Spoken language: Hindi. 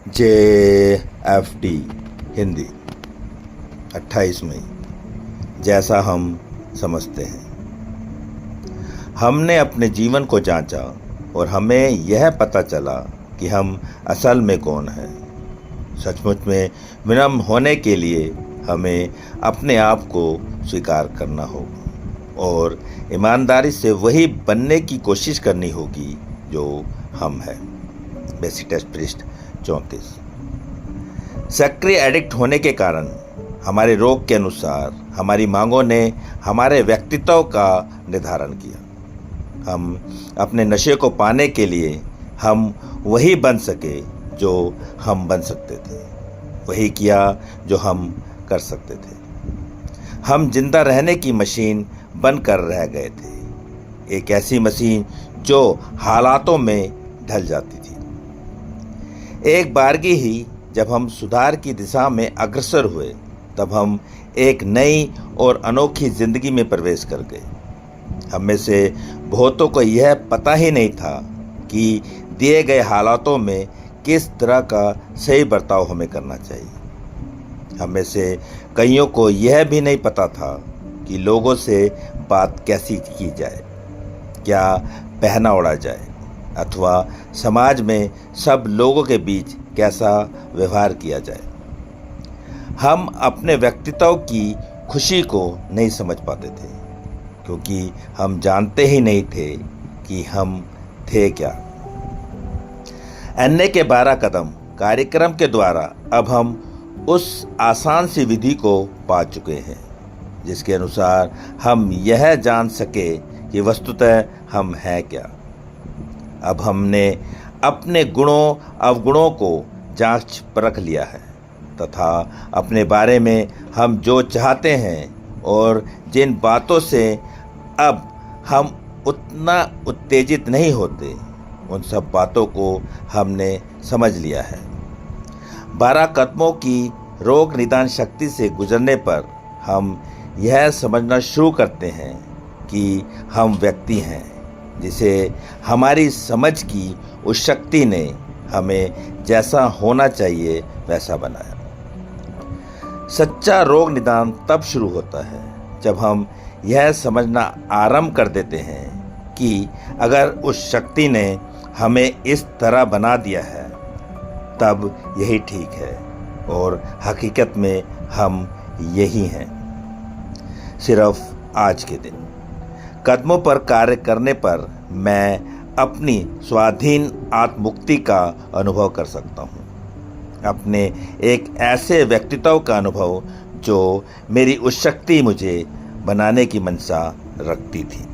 JFD हिंदी 28 मई। जैसा हम समझते हैं। हमने अपने जीवन को जांचा और हमें यह पता चला कि हम असल में कौन हैं। सचमुच में विनम्र होने के लिए हमें अपने आप को स्वीकार करना होगा और ईमानदारी से वही बनने की कोशिश करनी होगी जो हम हैं। बेसिक टेस्ट पृष्ठ 34। सक्रिय एडिक्ट होने के कारण हमारे रोग के अनुसार हमारी मांगों ने हमारे व्यक्तित्व का निर्धारण किया। हम अपने नशे को पाने के लिए हम वही बन सके जो हम बन सकते थे, वही किया जो हम कर सकते थे। हम जिंदा रहने की मशीन बनकर रह गए थे, एक ऐसी मशीन जो हालातों में ढल जाती थी। एक बारगी ही जब हम सुधार की दिशा में अग्रसर हुए तब हम एक नई और अनोखी जिंदगी में प्रवेश कर गए। हम में से बहुतों को यह पता ही नहीं था कि दिए गए हालातों में किस तरह का सही बर्ताव हमें करना चाहिए। हम में से कईयों को यह भी नहीं पता था कि लोगों से बात कैसी की जाए, क्या पहना ओढ़ा जाए अथवा समाज में सब लोगों के बीच कैसा व्यवहार किया जाए। हम अपने व्यक्तित्व की खुशी को नहीं समझ पाते थे क्योंकि हम जानते ही नहीं थे कि हम थे क्या। एनए के 12 कदम कार्यक्रम के द्वारा अब हम उस आसान सी विधि को पा चुके हैं जिसके अनुसार हम यह जान सके कि वस्तुतः हम हैं क्या। अब हमने अपने गुणों अवगुणों को जांच परख लिया है तथा अपने बारे में हम जो चाहते हैं और जिन बातों से अब हम उतना उत्तेजित नहीं होते, उन सब बातों को हमने समझ लिया है। 12 कदमों की रोग निदान शक्ति से गुजरने पर हम यह समझना शुरू करते हैं कि हम व्यक्ति हैं जिसे हमारी समझ की उस शक्ति ने हमें जैसा होना चाहिए वैसा बनाया। सच्चा रोग निदान तब शुरू होता है जब हम यह समझना आरंभ कर देते हैं कि अगर उस शक्ति ने हमें इस तरह बना दिया है तब यही ठीक है और हकीकत में हम यही हैं। सिर्फ आज के दिन कदमों पर कार्य करने पर मैं अपनी स्वाधीन आत्मुक्ति का अनुभव कर सकता हूँ, अपने एक ऐसे व्यक्तित्व का अनुभव जो मेरी उस शक्ति मुझे बनाने की मंशा रखती थी।